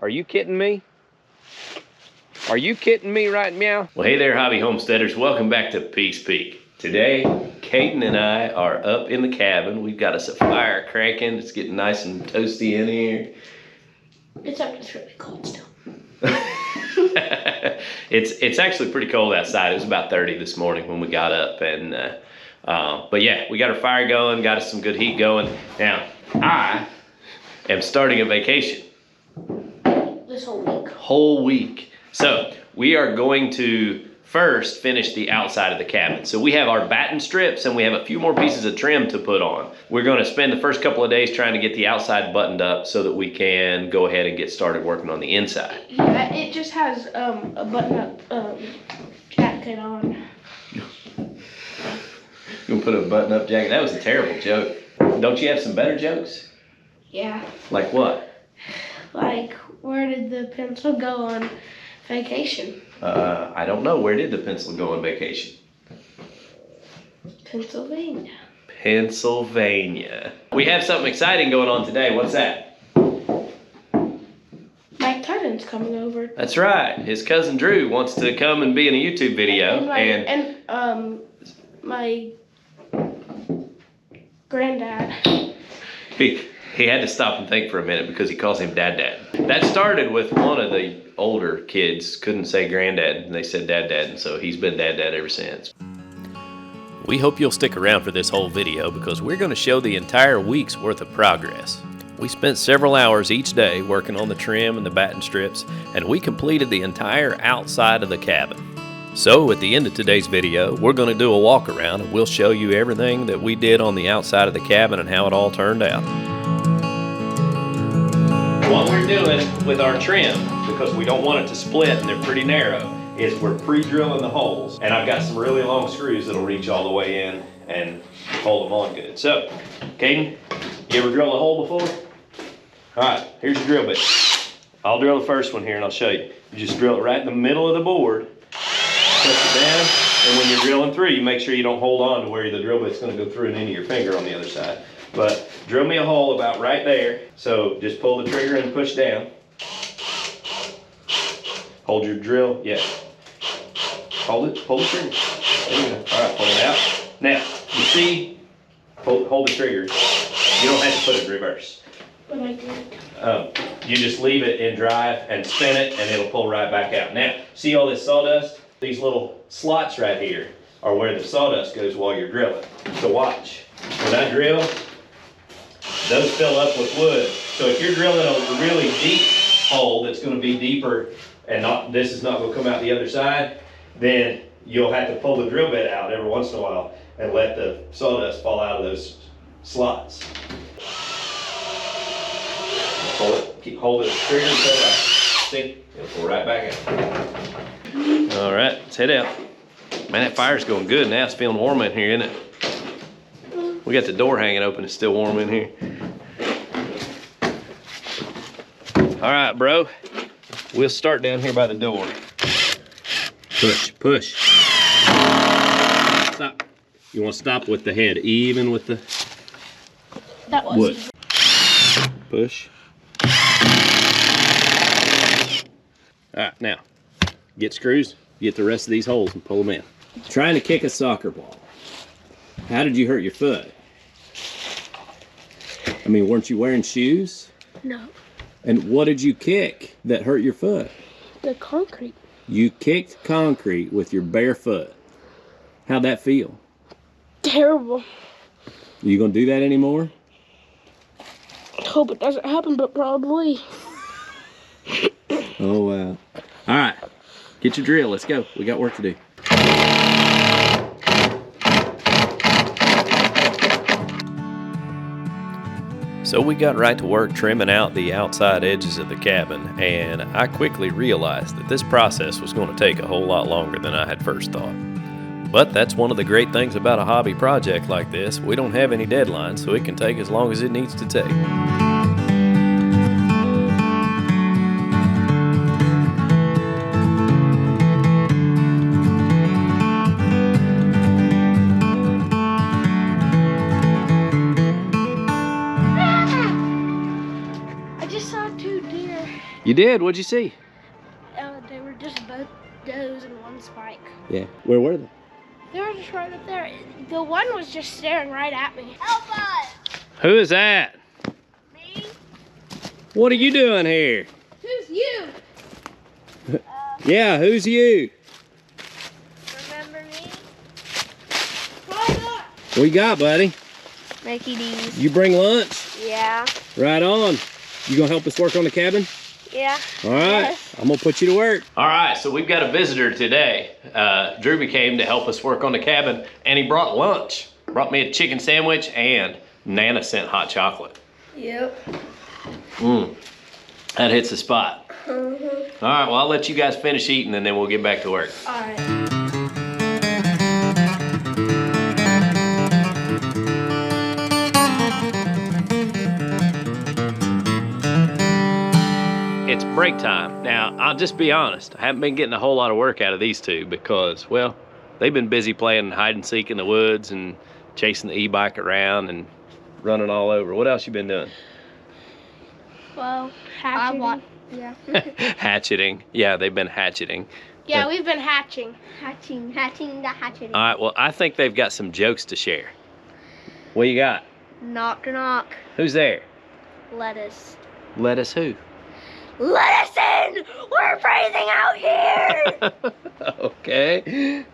Are you kidding me? Are you kidding me right meow? Well, hey there, hobby homesteaders. Welcome back to Peaks Peak. Today, Caden and I are up in the cabin. We've got us a fire cranking. It's getting nice and toasty in here. It's really cold still. It's actually pretty cold outside. It was about 30 this morning when we got up, and but yeah, we got our fire going, got us some good heat going. Now, I am starting a vacation. This whole week. Whole week. So we are going to first finish the outside of the cabin. So we have our batten strips and we have a few more pieces of trim to put on. We're going to spend the first couple of days trying to get the outside buttoned up so that we can go ahead and get started working on the inside. Yeah, it just has a button-up jacket on. You gonna put a button-up jacket? That was a terrible joke. Don't you have some better jokes? Yeah. Like what? Like, where did the pencil go on vacation? I don't know. Where did the pencil go on vacation? Pennsylvania. Pennsylvania. We have something exciting going on today. What's that? My cousin's coming over. That's right. His cousin Drew wants to come and be in a YouTube video. And my granddad. He had to stop and think for a minute because he calls him Dad. That started with one of the older kids couldn't say granddad, and they said Dad, and so he's been Dad ever since. We hope you'll stick around for this whole video because we're going to show the entire week's worth of progress. We spent several hours each day working on the trim and the batten strips, and we completed the entire outside of the cabin. So at the end of today's video, we're going to do a walk around and we'll show you everything that we did on the outside of the cabin and how it all turned out. What we're doing with our trim, because we don't want it to split and they're pretty narrow, is we're pre-drilling the holes. And I've got some really long screws that'll reach all the way in and hold them on good. So, Caden, you ever drilled a hole before? All right, here's your drill bit. I'll drill the first one here and I'll show you. You just drill it right in the middle of the board, press it down, and when you're drilling through, you make sure you don't hold on to where the drill bit's gonna go through and into your finger on the other side. But drill me a hole about right there. So just pull the trigger and push down. Hold your drill, yeah. Hold it, pull the trigger. There you go. All right, pull it out. Now, you see, hold the trigger. You don't have to put it in reverse. But I did. You just leave it in drive and spin it and it'll pull right back out. Now, see all this sawdust? These little slots right here are where the sawdust goes while you're drilling. So watch. When I drill, those fill up with wood. So if you're drilling a really deep hole that's going to be deeper and this is not going to come out the other side, then you'll have to pull the drill bit out every once in a while and let the sawdust fall out of those slots. Pull it, keep holding the trigger and pull it out. See? It'll pull right back out. All right, let's head out. Man, that fire's going good now. It's feeling warm in here, isn't it? We got the door hanging open. It's still warm in here. All right, bro. We'll start down here by the door. Push, push. Stop. You want to stop with the head, even with the wood. Push. All right, now, get screws, get the rest of these holes and pull them in. Trying to kick a soccer ball. How did you hurt your foot? I mean, weren't you wearing shoes? No. And what did you kick that hurt your foot? The concrete. You kicked concrete with your bare foot. How'd that feel? Terrible. Are you gonna do that anymore? I hope it doesn't happen, but probably. Oh, wow. All right, get your drill, let's go. We got work to do. So we got right to work trimming out the outside edges of the cabin, and I quickly realized that this process was going to take a whole lot longer than I had first thought. But that's one of the great things about a hobby project like this. We don't have any deadlines, so it can take as long as it needs to take. You You did? What'd you see? They were just both does and one spike. Yeah. Where were they? They were just right up there. The one was just staring right at me. Help us! Who is that? Me? What are you doing here? Who's you? Yeah, who's you? Remember me? What you got, buddy? Mickey D's. You bring lunch? Yeah. Right on. You gonna help us work on the cabin? Yeah. All right, Yes. I'm gonna put you to work. All right, so we've got a visitor today. Drewby came to help us work on the cabin, and he brought lunch. Brought me a chicken sandwich and Nana sent hot chocolate. Yep. That hits the spot. All right, well, I'll let you guys finish eating, and then we'll get back to work. All right. It's break time. Now, I'll just be honest. I haven't been getting a whole lot of work out of these two because, well, they've been busy playing hide and seek in the woods and chasing the e-bike around and running all over. What else you been doing? Well, hatching. Yeah. Hatcheting. Yeah, they've been hatcheting. Yeah, we've been hatching. Hatching. All right, well, I think they've got some jokes to share. What you got? Knock, knock. Who's there? Lettuce. Lettuce who? Let us in! We're freezing out here! Okay.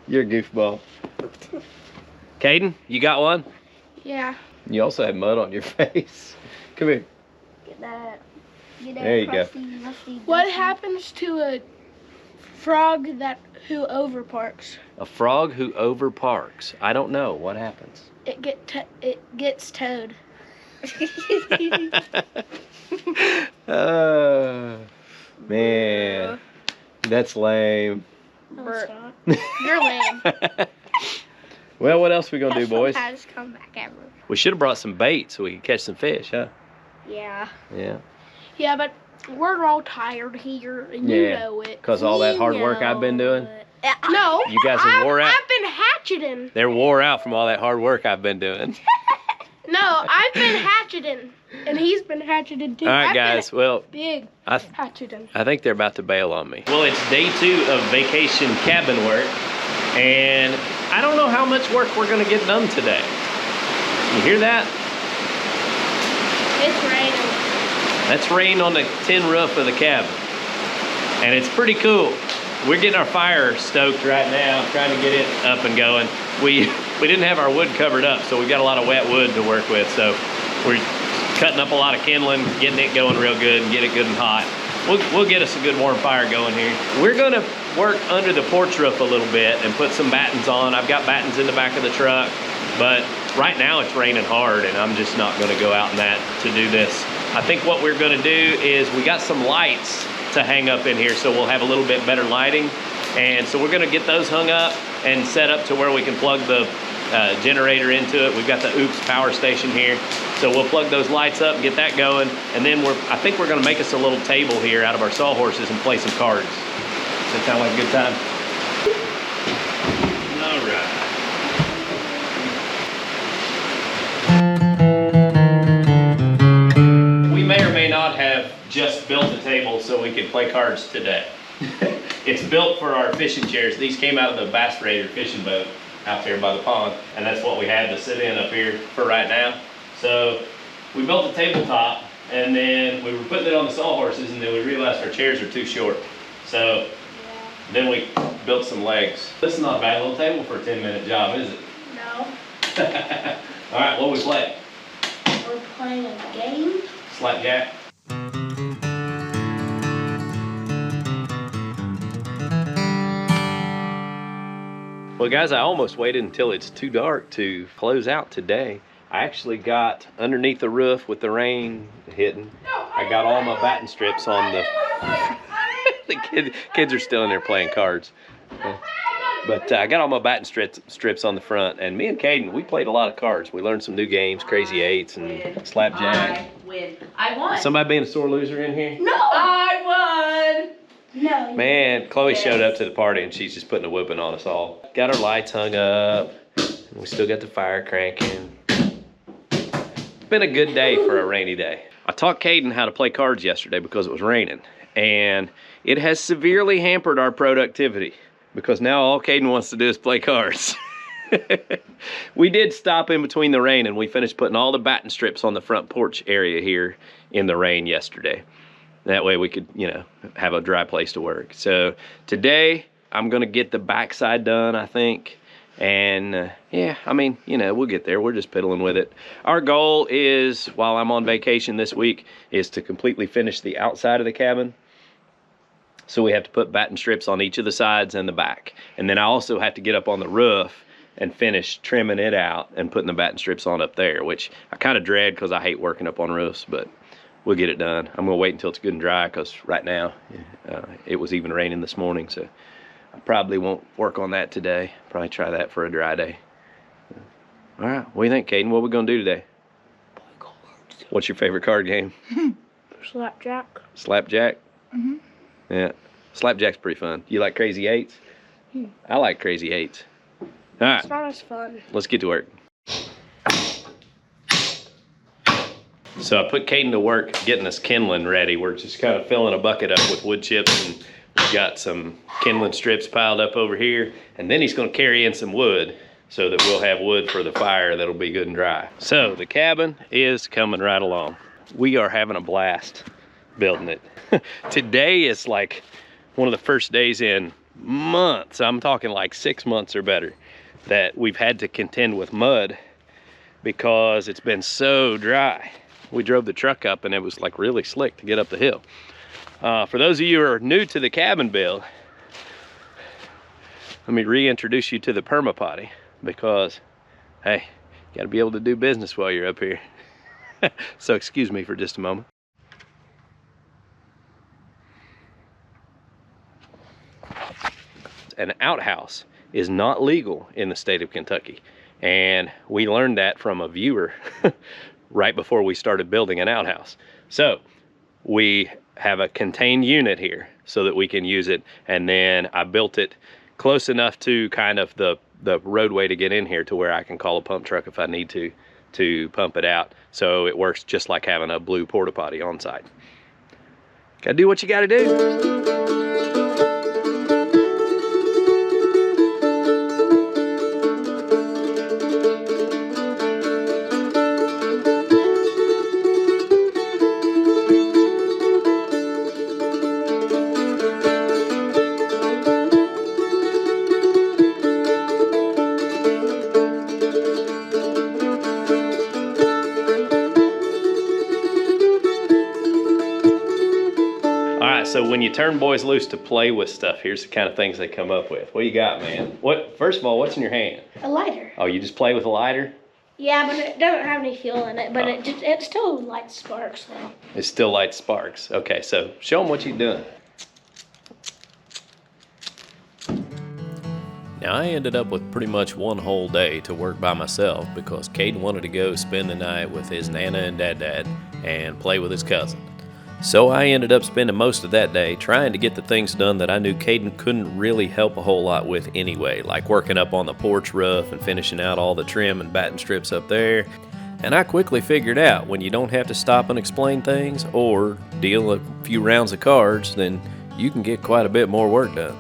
You're a goofball. Caden, you got one? Yeah. You also have mud on your face. Come here. Get that. Get that There you go. crusty, musty, What dusty- happens to a frog who overparks? A frog who overparks. I don't know. What happens? It gets towed. Man, that's lame. No, it's not. You're lame. Well, what else we gonna do, boys? Has come back ever. We should have brought some bait so we could catch some fish, huh? Yeah. Yeah. Yeah, but we're all tired here, and you Yeah. know it. Cause all that hard work I've been doing. No. You guys are wore out. I've been hatcheting. They're wore out from all that hard work I've been doing. No, I've been hatcheting, and he's been hatcheting too. All right, I've guys. Well, been big I hatcheting. think they're about to bail on me. Well, it's day 2 of vacation cabin work, and I don't know how much work we're gonna get done today. You hear that? It's raining. That's rain on the tin roof of the cabin. And it's pretty cool. We're getting our fire stoked right now, trying to get it up and going. We didn't have our wood covered up, so we got a lot of wet wood to work with. So we're cutting up a lot of kindling, getting it going real good and get it good and hot. We'll get us a good warm fire going here. We're gonna work under the porch roof a little bit and put some battens on. I've got battens in the back of the truck, but right now it's raining hard and I'm just not gonna go out in that to do this. I think what we're gonna do is we got some lights to hang up in here, so we'll have a little bit better lighting. And so we're gonna get those hung up and set up to where we can plug the generator into it. We've got the Oops power station here. So we'll plug those lights up, get that going, and then I think we're gonna make us a little table here out of our sawhorses and play some cards. Does that sound like a good time? All right. We may or may not have just built a table so we could play cards today. It's built for our fishing chairs. These came out of the Bass Raider fishing boat out there by the pond, and that's what we had to sit in up here for right now. So we built a tabletop, and then we were putting it on the sawhorses, and then we realized our chairs are too short. So then we built some legs. This is not a bad little table for a 10-minute job, is it? No. All right, what we play? We're playing a game. Slapjack. Well, guys, I almost waited until it's too dark to close out today. I actually got underneath the roof with the rain hitting. I got all my batten strips on the... the kids are still in there playing cards. But I got all my batten strips on the front, and me and Caden, we played a lot of cards. We learned some new games, Crazy Eights and Slapjack. I win. I won. Somebody being a sore loser in here? No, I won. No. Man, Chloe showed up to the party and she's just putting a whooping on us all. Got our lights hung up. We still got the fire cranking. It's been a good day for a rainy day. I taught Caden how to play cards yesterday because it was raining, and it has severely hampered our productivity because now all Caden wants to do is play cards. We did stop in between the rain, and we finished putting all the batten strips on the front porch area here in the rain yesterday. That way we could, you know, have a dry place to work. So today I'm gonna get the backside done, I think. And yeah, I mean, you know, we'll get there. We're just piddling with it. Our goal is, while I'm on vacation this week, is to completely finish the outside of the cabin. So we have to put batten strips on each of the sides and the back. And then I also have to get up on the roof and finish trimming it out and putting the batten strips on up there, which I kind of dread because I hate working up on roofs, but we'll get it done. I'm gonna wait until it's good and dry because right now it was even raining this morning, so I probably won't work on that today. Probably try that for a dry day. All right, what do you think, Caden? What are we gonna do today? Play cards. What's your favorite card game? Slapjack. Slapjack? Mm-hmm. Yeah, Slapjack's pretty fun. You like Crazy Eights? I like Crazy Eights. All right, It's not as fun. let's get to work. So I put Caden to work getting us kindling ready. We're just kind of filling a bucket up with wood chips, and we've got some kindling strips piled up over here. And then he's gonna carry in some wood so that we'll have wood for the fire that'll be good and dry. So the cabin is coming right along. We are having a blast building it. Today is like one of the first days in months, I'm talking like 6 months or better, that we've had to contend with mud because it's been so dry. We drove the truck up and it was like really slick to get up the hill. For those of you who are new to the cabin build, let me reintroduce you to the permapotty because, hey, you gotta be able to do business while you're up here. So excuse me for just a moment. An outhouse is not legal in the state of Kentucky. And we learned that from a viewer right before we started building an outhouse. So we have a contained unit here so that we can use it. And then I built it close enough to kind of the roadway to get in here to where I can call a pump truck if I need to pump it out. So it works just like having a blue porta potty on site. Gotta do what you gotta do. So when you turn boys loose to play with stuff, here's the kind of things they come up with. What you got, man? First of all, what's in your hand? A lighter. Oh, you just play with a lighter? Yeah, but it doesn't have any fuel in it, but it still lights sparks though. It still lights sparks. Okay, so show them what you're doing. Now I ended up with pretty much one whole day to work by myself because Caden wanted to go spend the night with his Nana and Dad and play with his cousin. So I ended up spending most of that day trying to get the things done that I knew Caden couldn't really help a whole lot with anyway, like working up on the porch roof and finishing out all the trim and batten strips up there. And I quickly figured out when you don't have to stop and explain things or deal a few rounds of cards, then you can get quite a bit more work done.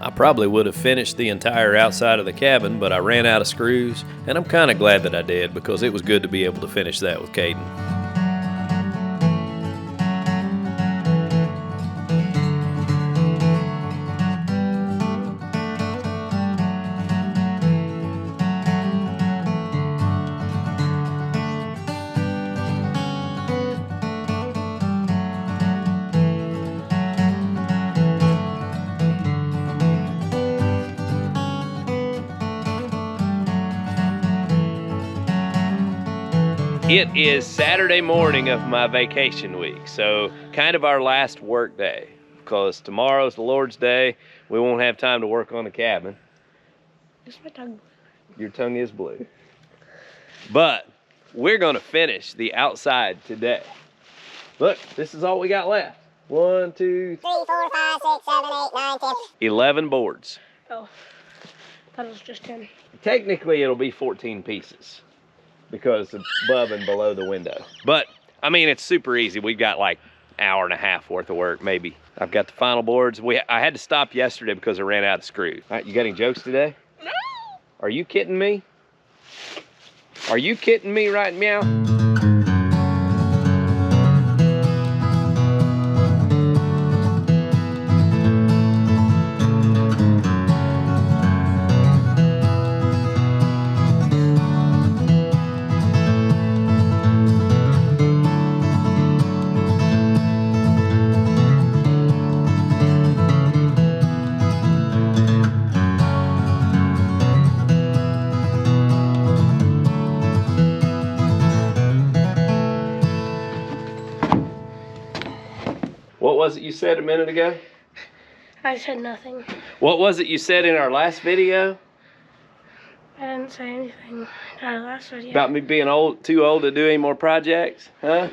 I probably would have finished the entire outside of the cabin, but I ran out of screws, and I'm kind of glad that I did because it was good to be able to finish that with Caden. It is Saturday morning of my vacation week, so kind of our last work day, because tomorrow's the Lord's Day. We won't have time to work on the cabin. Is my tongue blue? Your tongue is blue. But we're gonna finish the outside today. Look, this is all we got left. 1, 2, 3, 4, 5, 6, 7, 8, 9, 10. 11 boards. Oh, thought it was just 10. Technically, it'll be 14 pieces because above and below the window. But I mean, it's super easy. We've got like hour and a half worth of work, maybe. I've got the final boards. I had to stop yesterday because I ran out of screws. All right, you got any jokes today? No. Are you kidding me? Are you kidding me right meow? What was it you said a minute ago? I said nothing. What was it you said in our last video? I didn't say anything in our last video. About me being too old to do any more projects, huh?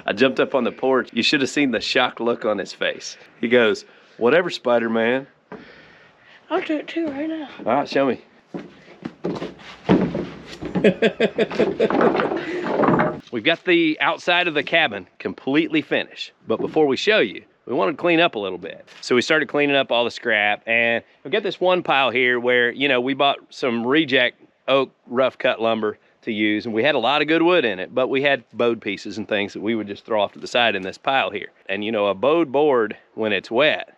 I jumped up on the porch. You should have seen the shocked look on his face. He goes, whatever, Spider-Man. I'll do it too right now. All right, show me. We've got the outside of the cabin completely finished. But before we show you, we wanted to clean up a little bit. So we started cleaning up all the scrap, and we've got this one pile here where, you know, we bought some reject oak rough cut lumber to use, and we had a lot of good wood in it, but we had bowed pieces and things that we would just throw off to the side in this pile here. And you know, a bowed board, when it's wet,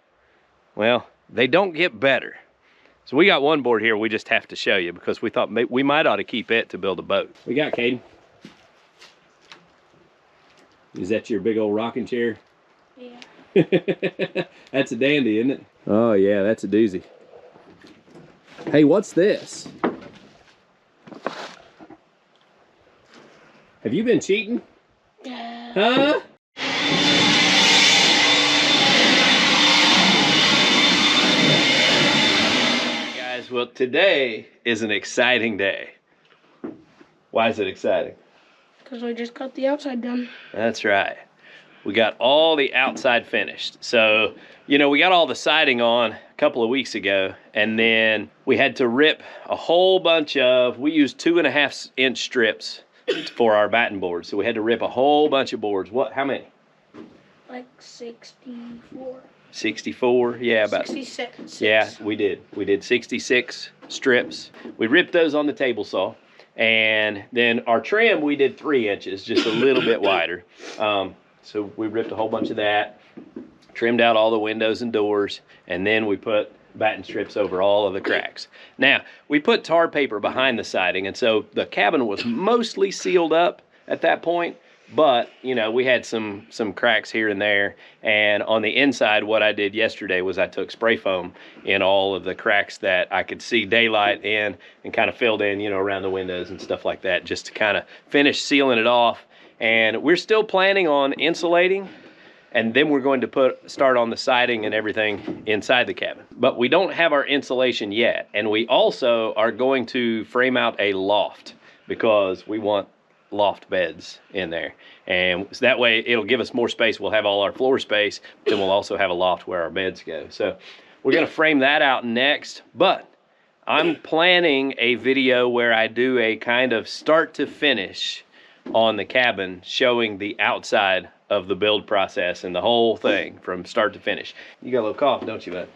well, they don't get better. So we got one board here we just have to show you because we thought we might ought to keep it to build a boat. We got, Caden? Is that your big old rocking chair? Yeah. That's a dandy, isn't it? Oh yeah, that's a doozy. Hey, what's this? Have you been cheating? Yeah. Huh? Guys, well, today is an exciting day. Why is it exciting? Because we just got the outside done. That's right. We got all the outside finished. So, you know, we got all the siding on a couple of weeks ago, and then we had to rip a whole bunch of, we used 2.5 inch strips for our batten boards. So we had to rip a whole bunch of boards. What, how many? Like 64. 64, yeah, about 66. Yeah, we did. We did 66 strips. We ripped those on the table saw. And then our trim, we did 3 inches, just a little bit wider. So we ripped a whole bunch of that, trimmed out all the windows and doors, and then we put batten strips over all of the cracks. Now, we put tar paper behind the siding, and so the cabin was mostly sealed up at that point. But, you know, we had some cracks here and there. And on the inside, what I did yesterday was I took spray foam in all of the cracks that I could see daylight in and kind of filled in, you know, around the windows and stuff like that, just to kind of finish sealing it off. And we're still planning on insulating, and then we're going to start on the siding and everything inside the cabin. But we don't have our insulation yet. And we also are going to frame out a loft because we want loft beds in there, and so that way it'll give us more space. We'll have all our floor space, but then we'll also have a loft where our beds go. So we're going to frame that out next, but I'm planning a video where I do a kind of start to finish on the cabin, showing the outside of the build process and the whole thing from start to finish. You got a little cough, don't you, bud?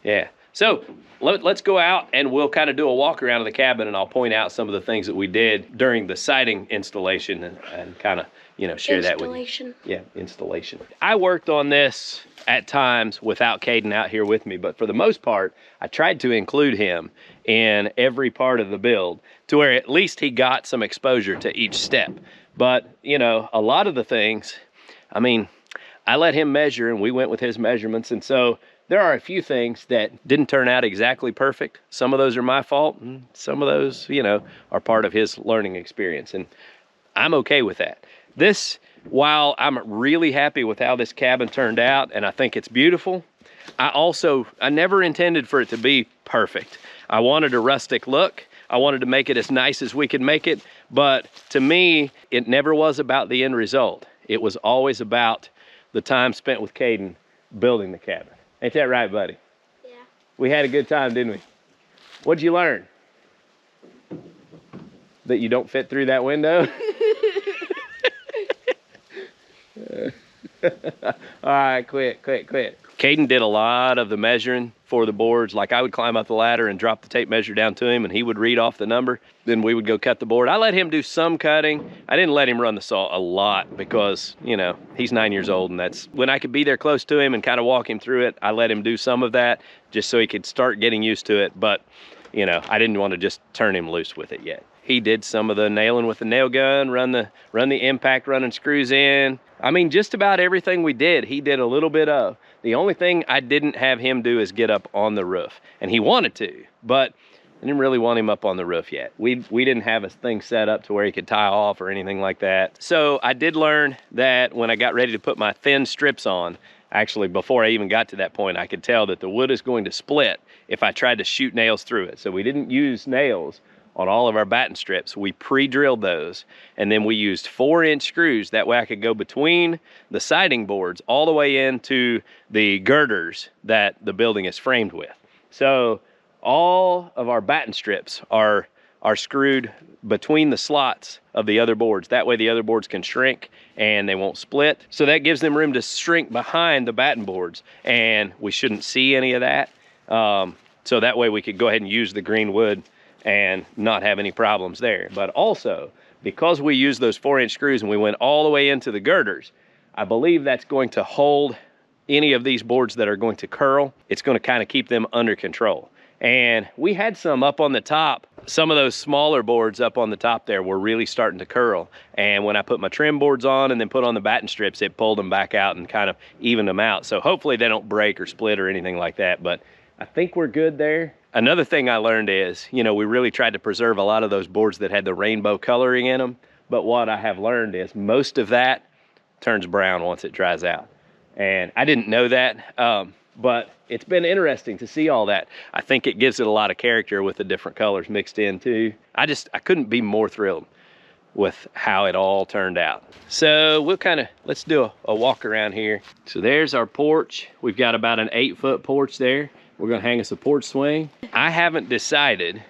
Yeah. So let's go out and we'll kind of do a walk around of the cabin, and I'll point out some of the things that we did during the siding installation and kind of, you know, share that with you. Yeah, installation. I worked on this at times without Caden out here with me, but for the most part, I tried to include him in every part of the build to where at least he got some exposure to each step. But, you know, a lot of the things, I mean, I let him measure and we went with his measurements, and so there are a few things that didn't turn out exactly perfect. Some of those are my fault, and some of those, you know, are part of his learning experience, and I'm okay with that. This, while I'm really happy with how this cabin turned out, and I think it's beautiful, I never intended for it to be perfect. I wanted a rustic look. I wanted to make it as nice as we could make it, but to me, it never was about the end result. It was always about the time spent with Caden building the cabin. Ain't that right, buddy? Yeah. We had a good time, didn't we? What'd you learn? That you don't fit through that window? All right, quit. Caden did a lot of the measuring for the boards. Like I would climb up the ladder and drop the tape measure down to him and he would read off the number. Then we would go cut the board. I let him do some cutting. I didn't let him run the saw a lot because, you know, he's 9 years old and that's when I could be there close to him and kind of walk him through it. I let him do some of that just so he could start getting used to it. But, you know, I didn't want to just turn him loose with it yet. He did some of the nailing with the nail gun, run the impact running screws in. I mean, just about everything we did, he did a little bit of. The only thing I didn't have him do is get up on the roof. And he wanted to, but I didn't really want him up on the roof yet. We didn't have a thing set up to where he could tie off or anything like that. So I did learn that when I got ready to put my thin strips on, actually before I even got to that point, I could tell that the wood is going to split if I tried to shoot nails through it. So we didn't use nails on all of our batten strips. We pre-drilled those and then we used 4-inch screws. That way I could go between the siding boards all the way into the girders that the building is framed with. So all of our batten strips are screwed between the slots of the other boards. That way the other boards can shrink and they won't split. So that gives them room to shrink behind the batten boards and we shouldn't see any of that. So that way we could go ahead and use the green wood and not have any problems there. But also, because we used those 4-inch screws and we went all the way into the girders, I believe that's going to hold any of these boards that are going to curl. It's going to kind of keep them under control. And we had some up on the top. Some of those smaller boards up on the top there were really starting to curl. And when I put my trim boards on and then put on the batten strips, it pulled them back out and kind of evened them out. So hopefully they don't break or split or anything like that. But I think we're good there. Another thing I learned is, you know, we really tried to preserve a lot of those boards that had the rainbow coloring in them. But what I have learned is most of that turns brown once it dries out. And I didn't know that, but it's been interesting to see all that. I think it gives it a lot of character with the different colors mixed in too. I couldn't be more thrilled with how it all turned out. So let's do a walk around here. So there's our porch. We've got about an 8-foot porch there. We're gonna hang us a porch swing. I haven't decided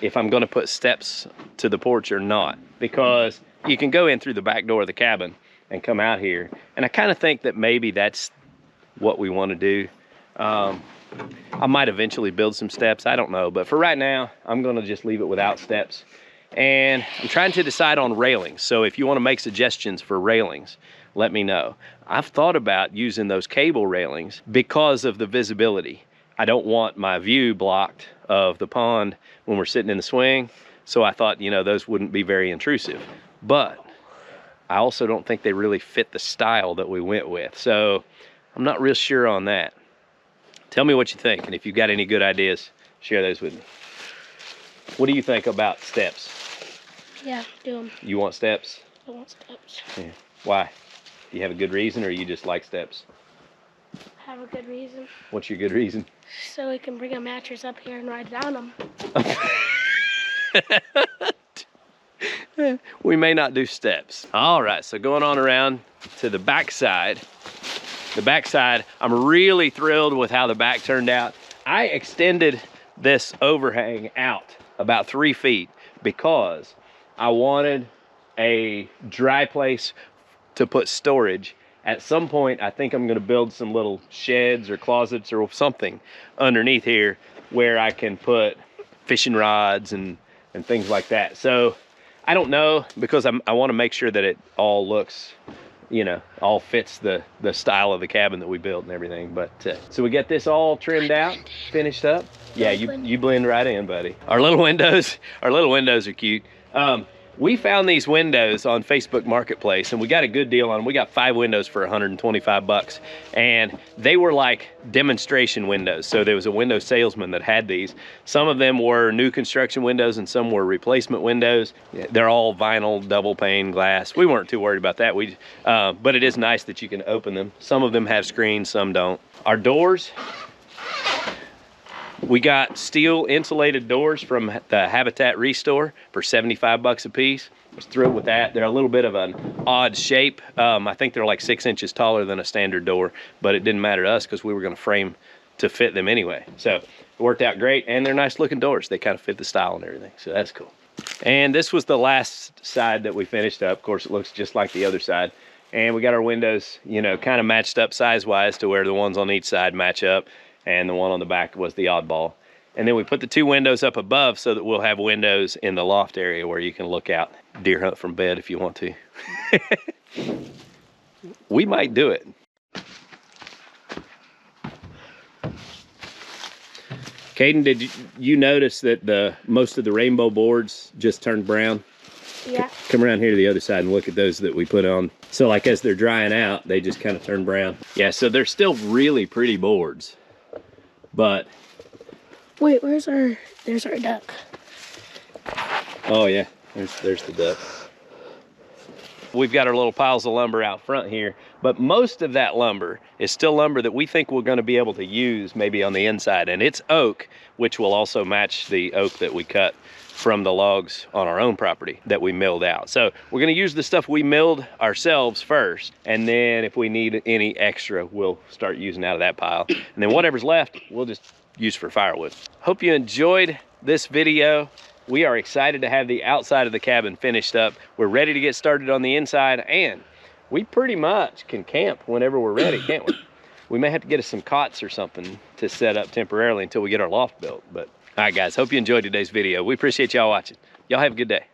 if I'm gonna put steps to the porch or not, because you can go in through the back door of the cabin and come out here. And I kind of think that maybe that's what we wanna do. I might eventually build some steps, I don't know. But for right now, I'm gonna just leave it without steps. And I'm trying to decide on railings. So if you wanna make suggestions for railings, let me know. I've thought about using those cable railings because of the visibility. I don't want my view blocked of the pond when we're sitting in the swing. So I thought, you know, those wouldn't be very intrusive. But I also don't think they really fit the style that we went with. So I'm not real sure on that. Tell me what you think. And if you've got any good ideas, share those with me. What do you think about steps? Yeah, do them. You want steps? I want steps. Yeah. Why? Do you have a good reason or you just like steps? Have a good reason. What's your good reason? So we can bring a mattress up here and ride down them. We may not do steps. All right, so going on around to the back side. The back side, I'm really thrilled with how the back turned out. I extended this overhang out about 3 feet because I wanted a dry place to put storage. At some point, I think I'm gonna build some little sheds or closets or something underneath here where I can put fishing rods and things like that. So I don't know, because I wanna make sure that it all looks, you know, all fits the style of the cabin that we built and everything. But so we got this all trimmed out, finished up. Yeah, you blend right in, buddy. Our little windows are cute. We found these windows on Facebook Marketplace and we got a good deal on them. We got 5 windows for 125 bucks and they were like demonstration windows. So there was a window salesman that had these. Some of them were new construction windows and some were replacement windows. They're all vinyl, double pane glass. We weren't too worried about that. But it is nice that you can open them. Some of them have screens, some don't. Our doors, we got steel insulated doors from the Habitat Restore for 75 bucks a piece. I was thrilled with that. They're a little bit of an odd shape. I think they're like 6 inches taller than a standard door, but it didn't matter to us because we were gonna frame to fit them anyway. So it worked out great, and they're nice looking doors. They kind of fit the style and everything, so that's cool. And this was the last side that we finished up. Of course, it looks just like the other side. And we got our windows, you know, kind of matched up size-wise to where the ones on each side match up, and the one on the back was the oddball. And then we put the 2 windows up above so that we'll have windows in the loft area where you can look out, deer hunt from bed if you want to. We might do it. Caden, did you notice that most of the rainbow boards just turned brown? Yeah. Come around here to the other side and look at those that we put on. So like as they're drying out, they just kind of turn brown. Yeah, so they're still really pretty boards, but. Wait, there's our duck. Oh yeah, there's the duck. We've got our little piles of lumber out front here, but most of that lumber is still lumber that we think we're gonna be able to use maybe on the inside, and it's oak, which will also match the oak that we cut from the logs on our own property that we milled out. So we're gonna use the stuff we milled ourselves first, and then if we need any extra, we'll start using out of that pile. And then whatever's left, we'll just use for firewood. Hope you enjoyed this video. We are excited to have the outside of the cabin finished up. We're ready to get started on the inside, and we pretty much can camp whenever we're ready, can't we? We may have to get us some cots or something to set up temporarily until we get our loft built. But all right, guys, hope you enjoyed today's video. We appreciate y'all watching. Y'all have a good day.